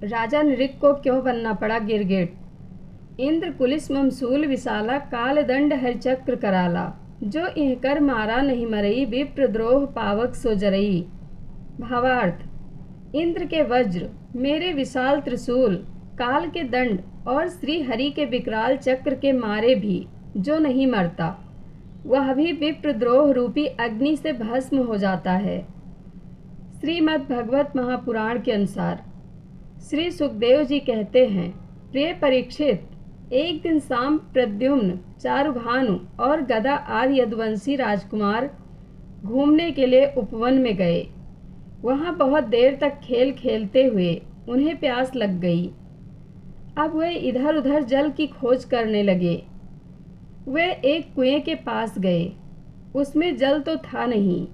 राजा नृग को क्यों बनना पड़ा गिरगिट। इंद्र कुलिस ममसूल विशाला काल दंड हरिचक्र कराला। जो इहकर मारा नहीं मरई विप्रद्रोह पावक सो जरई। भावार्थ, इंद्र के वज्र, मेरे विशाल त्रिशूल, काल के दंड और श्री हरि के विकराल चक्र के मारे भी जो नहीं मरता, वह भी विप्रद्रोह रूपी अग्नि से भस्म हो जाता है। श्रीमद् भगवत महापुराण के अनुसार श्री सुखदेव जी कहते हैं, प्रिय परीक्षित, एक दिन शाम प्रद्युम्न, चारुभानु और गदा आदि यदुवंशी राजकुमार घूमने के लिए उपवन में गए। वहाँ बहुत देर तक खेल खेलते हुए उन्हें प्यास लग गई। अब वे इधर उधर जल की खोज करने लगे। वे एक कुएं के पास गए। उसमें जल तो था नहीं।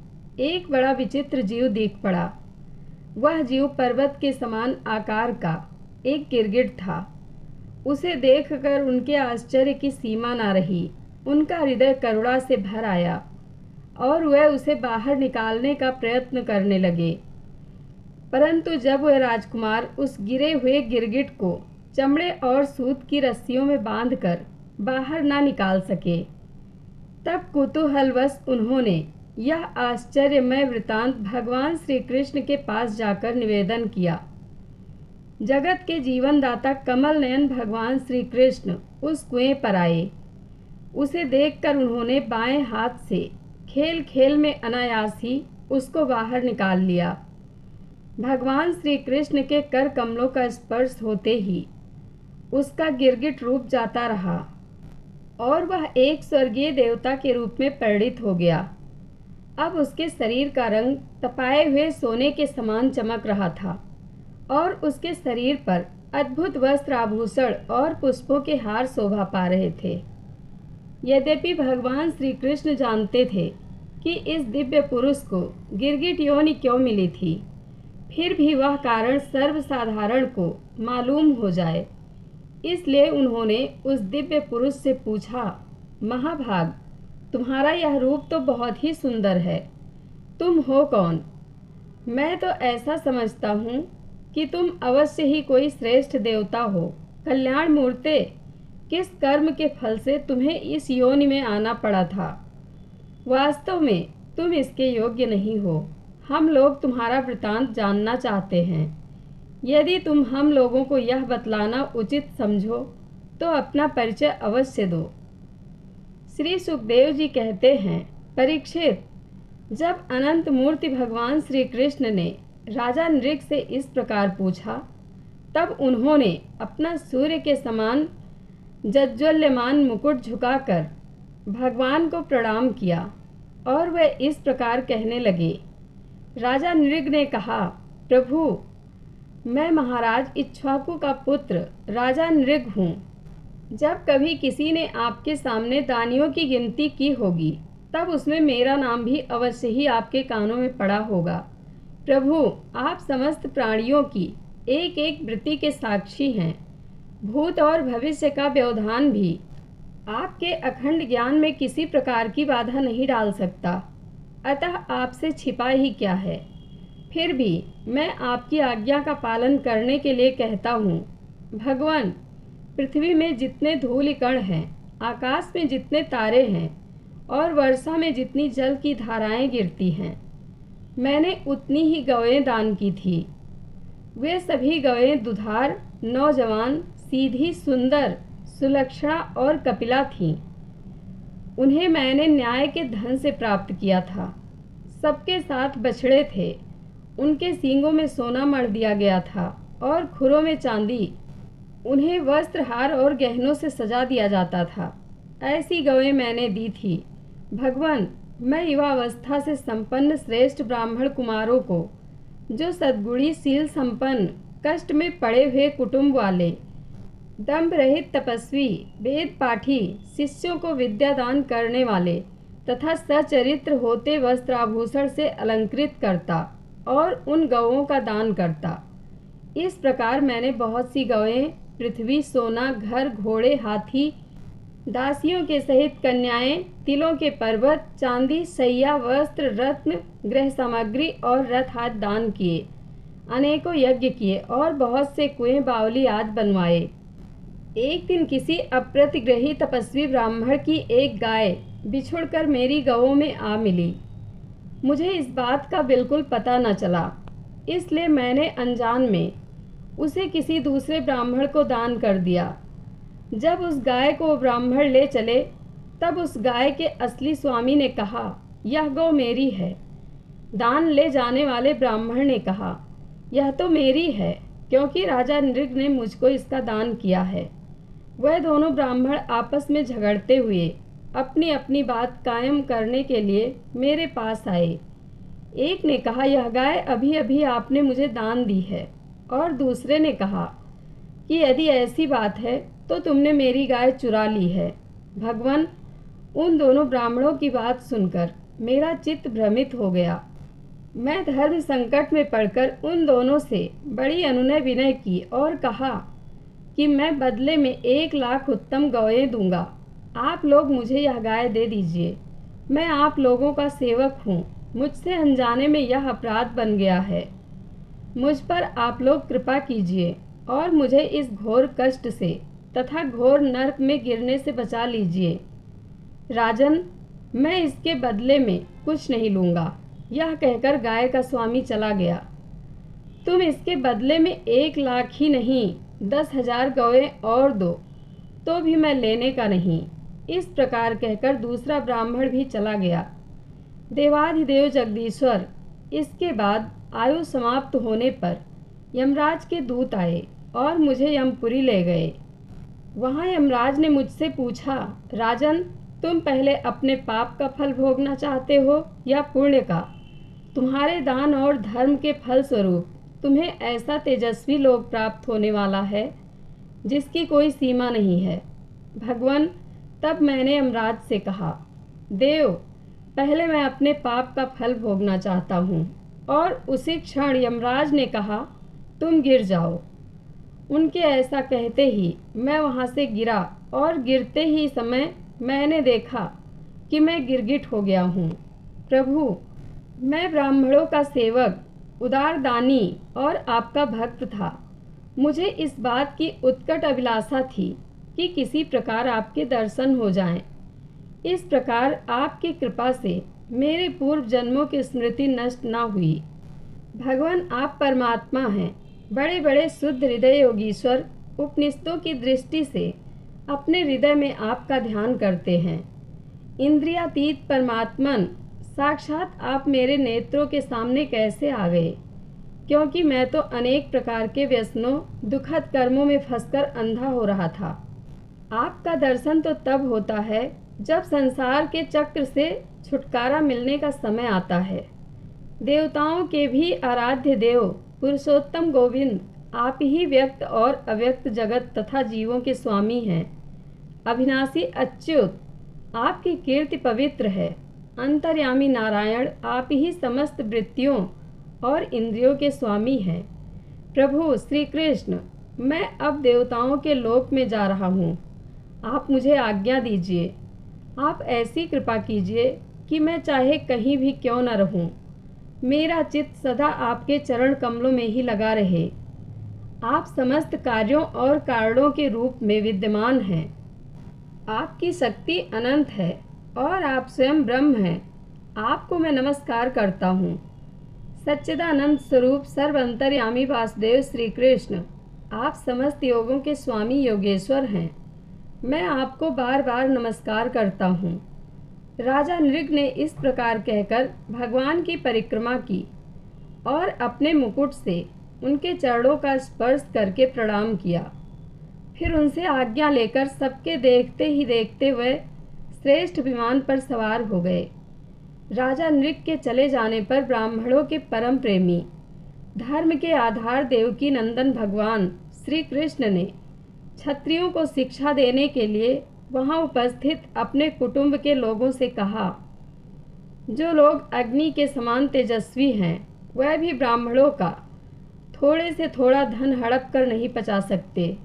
एक बड़ा विचित्र जीव दिख पड़ा। वह जीव पर्वत के समान आकार का एक गिरगिट था। उसे देखकर उनके आश्चर्य की सीमा न रही। उनका हृदय करुणा से भर आया और वह उसे बाहर निकालने का प्रयत्न करने लगे। परंतु जब वह राजकुमार उस गिरे हुए गिरगिट को चमड़े और सूत की रस्सियों में बांधकर बाहर ना निकाल सके, तब कुतूहलवश उन्होंने यह आश्चर्यमय वृतांत भगवान श्री कृष्ण के पास जाकर निवेदन किया। जगत के जीवनदाता कमल नयन भगवान श्री कृष्ण उस कुएं पर आए। उसे देखकर उन्होंने बाएं हाथ से खेल खेल में अनायास ही उसको बाहर निकाल लिया। भगवान श्री कृष्ण के कर कमलों का स्पर्श होते ही उसका गिरगिट रूप जाता रहा और वह एक स्वर्गीय देवता के रूप में परिणित हो गया। अब उसके शरीर का रंग तपाए हुए सोने के समान चमक रहा था और उसके शरीर पर अद्भुत वस्त्र आभूषण और पुष्पों के हार शोभा पा रहे थे। यद्यपि भगवान श्री कृष्ण जानते थे कि इस दिव्य पुरुष को गिरगिट योनि क्यों मिली थी, फिर भी वह कारण सर्वसाधारण को मालूम हो जाए, इसलिए उन्होंने उस दिव्य पुरुष से पूछा, महाभाग, तुम्हारा यह रूप तो बहुत ही सुंदर है। तुम हो कौन? मैं तो ऐसा समझता हूँ कि तुम अवश्य ही कोई श्रेष्ठ देवता हो। कल्याण मूर्ते, किस कर्म के फल से तुम्हें इस योनि में आना पड़ा था? वास्तव में तुम इसके योग्य नहीं हो। हम लोग तुम्हारा वृतांत जानना चाहते हैं। यदि तुम हम लोगों को यह बतलाना उचित समझो तो अपना परिचय अवश्य दो। श्री सुखदेव जी कहते हैं, परीक्षित, जब अनंत मूर्ति भगवान श्री कृष्ण ने राजा नृग से इस प्रकार पूछा, तब उन्होंने अपना सूर्य के समान जज्वल्यमान मुकुट झुकाकर भगवान को प्रणाम किया और वे इस प्रकार कहने लगे। राजा नृग ने कहा, प्रभु, मैं महाराज इक्ष्वाकु का पुत्र राजा नृग हूँ। जब कभी किसी ने आपके सामने दानियों की गिनती की होगी, तब उसमें मेरा नाम भी अवश्य ही आपके कानों में पड़ा होगा। प्रभु, आप समस्त प्राणियों की एक एक वृत्ति के साक्षी हैं। भूत और भविष्य का व्यवधान भी आपके अखंड ज्ञान में किसी प्रकार की बाधा नहीं डाल सकता। अतः आपसे छिपा ही क्या है। फिर भी मैं आपकी आज्ञा का पालन करने के लिए कहता हूँ। भगवान, पृथ्वी में जितने धूलिकण हैं, आकाश में जितने तारे हैं और वर्षा में जितनी जल की धाराएं गिरती हैं, मैंने उतनी ही गौएं दान की थी। वे सभी गौएं दुधार, नौजवान, सीधी, सुंदर, सुलक्षणा और कपिला थीं। उन्हें मैंने न्याय के धन से प्राप्त किया था। सबके साथ बछड़े थे। उनके सींगों में सोना मढ़ दिया गया था और खुरों में चांदी। उन्हें वस्त्रहार और गहनों से सजा दिया जाता था। ऐसी गौएं मैंने दी थी। भगवान, मैं युवावस्था से संपन्न श्रेष्ठ ब्राह्मण कुमारों को, जो सद्गुणी, शील संपन्न, कष्ट में पड़े हुए कुटुंब वाले, दंभ रहित तपस्वी, वेद पाठी, शिष्यों को विद्या दान करने वाले तथा सचरित्र होते वस्त्राभूषण से अलंकृत करता और उन गौओं का दान करता। इस प्रकार मैंने बहुत सी गौएं, पृथ्वी, सोना, घर, घोड़े, हाथी, दासियों के सहित कन्याएं, तिलों के पर्वत, चांदी, सैया, वस्त्र, रत्न, गृह सामग्री और रथ आदि दान किए। अनेकों यज्ञ किए और बहुत से कुएं बावली आदि बनवाए। एक दिन किसी अप्रतिग्रही तपस्वी ब्राह्मण की एक गाय बिछुड़कर मेरी गौओं में आ मिली। मुझे इस बात का बिल्कुल पता न चला, इसलिए मैंने अनजान में उसे किसी दूसरे ब्राह्मण को दान कर दिया। जब उस गाय को ब्राह्मण ले चले तब उस गाय के असली स्वामी ने कहा, यह गौ मेरी है। दान ले जाने वाले ब्राह्मण ने कहा, यह तो मेरी है, क्योंकि राजा नृग ने मुझको इसका दान किया है। वह दोनों ब्राह्मण आपस में झगड़ते हुए अपनी अपनी बात कायम करने के लिए मेरे पास आए। एक ने कहा, यह गाय अभी अभी आपने मुझे दान दी है, और दूसरे ने कहा कि यदि ऐसी बात है तो तुमने मेरी गाय चुरा ली है। भगवान, उन दोनों ब्राह्मणों की बात सुनकर मेरा चित्त भ्रमित हो गया। मैं धर्म संकट में पड़कर उन दोनों से बड़ी अनुनय विनय की और कहा कि मैं बदले में 1,00,000 उत्तम गौएं दूंगा। आप लोग मुझे यह गाय दे दीजिए। मैं आप लोगों का सेवक हूँ। मुझसे अनजाने में यह अपराध बन गया है। मुझ पर आप लोग कृपा कीजिए और मुझे इस घोर कष्ट से तथा घोर नरक में गिरने से बचा लीजिए। राजन, मैं इसके बदले में कुछ नहीं लूँगा। यह कहकर गाय का स्वामी चला गया। तुम इसके बदले में 1,00,000 ही नहीं 10,000 गौएं और दो तो भी मैं लेने का नहीं। इस प्रकार कहकर दूसरा ब्राह्मण भी चला गया। देवाधिदेव जगदीश्वर, इसके बाद आयु समाप्त होने पर यमराज के दूत आए और मुझे यमपुरी ले गए। वहाँ यमराज ने मुझसे पूछा, राजन, तुम पहले अपने पाप का फल भोगना चाहते हो या पुण्य का? तुम्हारे दान और धर्म के फल स्वरूप तुम्हें ऐसा तेजस्वी लोक प्राप्त होने वाला है जिसकी कोई सीमा नहीं है। भगवान, तब मैंने यमराज से कहा, देव, पहले मैं अपने पाप का फल भोगना चाहता हूँ। और उसी क्षण यमराज ने कहा, तुम गिर जाओ। उनके ऐसा कहते ही मैं वहाँ से गिरा और गिरते ही समय मैंने देखा कि मैं गिरगिट हो गया हूँ। प्रभु, मैं ब्राह्मणों का सेवक, उदार दानी और आपका भक्त था। मुझे इस बात की उत्कट अभिलाषा थी कि किसी प्रकार आपके दर्शन हो जाएं। इस प्रकार आपकी कृपा से मेरे पूर्व जन्मों की स्मृति नष्ट न हुई। भगवान, आप परमात्मा हैं। बड़े बड़े शुद्ध हृदय योगीश्वर उपनिषदों की दृष्टि से अपने हृदय में आपका ध्यान करते हैं। इंद्रियातीत परमात्मन, साक्षात आप मेरे नेत्रों के सामने कैसे आ गए? क्योंकि मैं तो अनेक प्रकार के व्यसनों, दुखद कर्मों में फंसकर अंधा हो रहा था। आपका दर्शन तो तब होता है जब संसार के चक्र से छुटकारा मिलने का समय आता है। देवताओं के भी आराध्य देव पुरुषोत्तम गोविंद, आप ही व्यक्त और अव्यक्त जगत तथा जीवों के स्वामी हैं। अविनाशी अच्युत, आपकी कीर्ति पवित्र है। अंतर्यामी नारायण, आप ही समस्त वृत्तियों और इंद्रियों के स्वामी हैं। प्रभु श्री कृष्ण, मैं अब देवताओं के लोक में जा रहा हूँ। आप मुझे आज्ञा दीजिए। आप ऐसी कृपा कीजिए कि मैं चाहे कहीं भी क्यों न रहूं, मेरा चित्त सदा आपके चरण कमलों में ही लगा रहे। आप समस्त कार्यों और कारणों के रूप में विद्यमान हैं। आपकी शक्ति अनंत है और आप स्वयं ब्रह्म हैं। आपको मैं नमस्कार करता हूँ। सच्चिदानंद स्वरूप सर्व अंतर्यामी वासुदेव श्री कृष्ण, आप समस्त योगों के स्वामी योगेश्वर हैं। मैं आपको बार बार नमस्कार करता हूँ। राजा नृग ने इस प्रकार कहकर भगवान की परिक्रमा की और अपने मुकुट से उनके चरणों का स्पर्श करके प्रणाम किया। फिर उनसे आज्ञा लेकर सबके देखते ही देखते वह श्रेष्ठ विमान पर सवार हो गए। राजा नृग के चले जाने पर ब्राह्मणों के परम प्रेमी, धर्म के आधार देवकी नंदन भगवान श्री कृष्ण ने क्षत्रियों को शिक्षा देने के लिए वहां उपस्थित अपने कुटुंब के लोगों से कहा, जो लोग अग्नि के समान तेजस्वी हैं वह भी ब्राह्मणों का थोड़े से थोड़ा धन हड़प कर नहीं पचा सकते।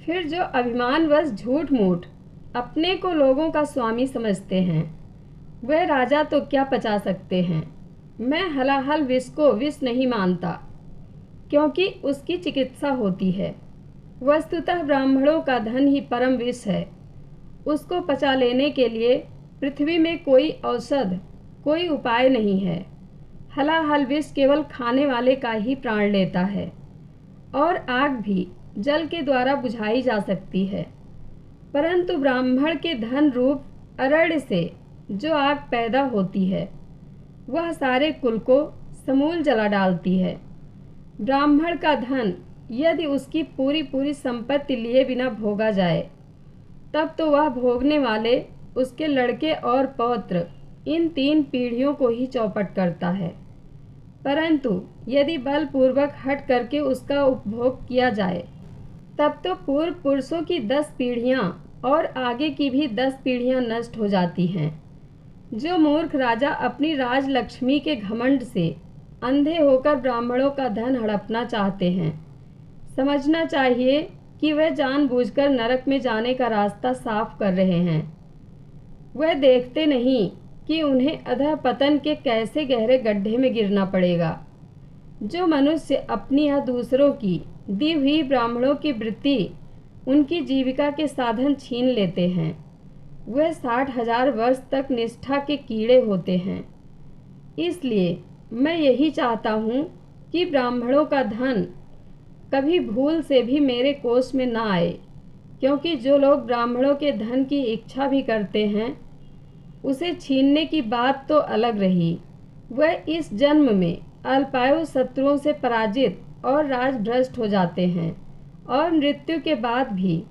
फिर जो अभिमानवश झूठ मूठ अपने को लोगों का स्वामी समझते हैं वह राजा तो क्या पचा सकते हैं। मैं हलाहल विष को विष नहीं मानता। क्योंकि उसकी चिकित्सा होती है। वस्तुतः ब्राह्मणों का धन ही परम विष है। उसको पचा लेने के लिए पृथ्वी में कोई औषध, कोई उपाय नहीं है। हलाहल विष केवल खाने वाले का ही प्राण लेता है, और आग भी जल के द्वारा बुझाई जा सकती है, परंतु ब्राह्मण के धन रूप अरण्य से जो आग पैदा होती है वह सारे कुल को समूल जला डालती है। ब्राह्मण का धन यदि उसकी पूरी पूरी संपत्ति लिए बिना भोगा जाए, तब तो वह भोगने वाले, उसके लड़के और पौत्र, इन 3 पीढ़ियों को ही चौपट करता है। परंतु यदि बलपूर्वक हट करके उसका उपभोग किया जाए, तब तो पूर्व पुरुषों की 10 पीढ़ियां और आगे की भी 10 पीढ़ियां नष्ट हो जाती हैं। जो मूर्ख राजा अपनी राजलक्ष्मी के घमंड से अंधे होकर ब्राह्मणों का धन हड़पना चाहते हैं, समझना चाहिए कि वह जानबूझकर नरक में जाने का रास्ता साफ कर रहे हैं। वह देखते नहीं कि उन्हें अधः पतन के कैसे गहरे गड्ढे में गिरना पड़ेगा। जो मनुष्य अपनी या दूसरों की दी हुई ब्राह्मणों की वृत्ति उनकी जीविका के साधन छीन लेते हैं, वह 60,000 वर्ष तक निष्ठा के कीड़े होते हैं। इसलिए मैं यही चाहता हूँ कि ब्राह्मणों का धन कभी भूल से भी मेरे कोष में ना आए, क्योंकि जो लोग ब्राह्मणों के धन की इच्छा भी करते हैं, उसे छीनने की बात तो अलग रही, वह इस जन्म में अल्पायु शत्रुओं से पराजित और राजभ्रष्ट हो जाते हैं, और मृत्यु के बाद भी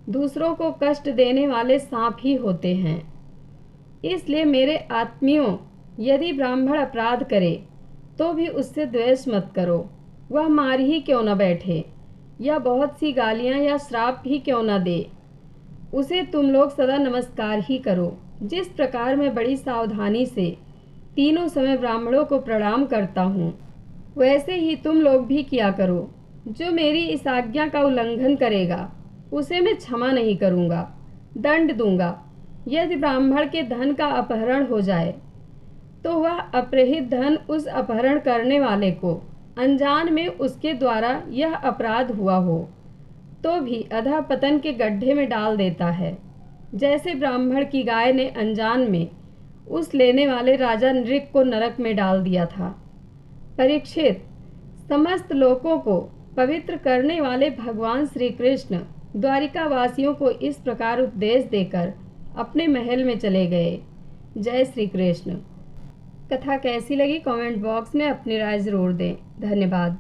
दूसरों को कष्ट देने वाले सांप ही होते हैं। इसलिए मेरे आत्मियों, यदि ब्राह्मण अपराध करे तो भी उससे द्वेष मत करो। वह मार ही क्यों न बैठे, या बहुत सी गालियां या श्राप ही क्यों न दे, उसे तुम लोग सदा नमस्कार ही करो। जिस प्रकार मैं बड़ी सावधानी से तीनों समय ब्राह्मणों को प्रणाम करता हूँ, वैसे ही तुम लोग भी किया करो। जो मेरी इस आज्ञा का उल्लंघन करेगा, उसे मैं क्षमा नहीं करूँगा, दंड दूंगा। यदि ब्राह्मण के धन का अपहरण हो जाए, तो वह अपहृत धन उस अपहरण करने वाले को अनजान में उसके द्वारा यह अपराध हुआ हो, तो भी अधः पतन के गड्ढे में डाल देता है, जैसे ब्राह्मण की गाय ने अनजान में उस लेने वाले राजा नृक को नरक में डाल दिया था। परीक्षित, समस्त लोकों को पवित्र करने वाले भगवान श्री कृष्ण द्वारिका वासियों को इस प्रकार उपदेश देकर अपने महल में चले गए। जय श्री कृष्ण। कथा कैसी लगी कमेंट बॉक्स में अपनी राय जरूर दें। धन्यवाद।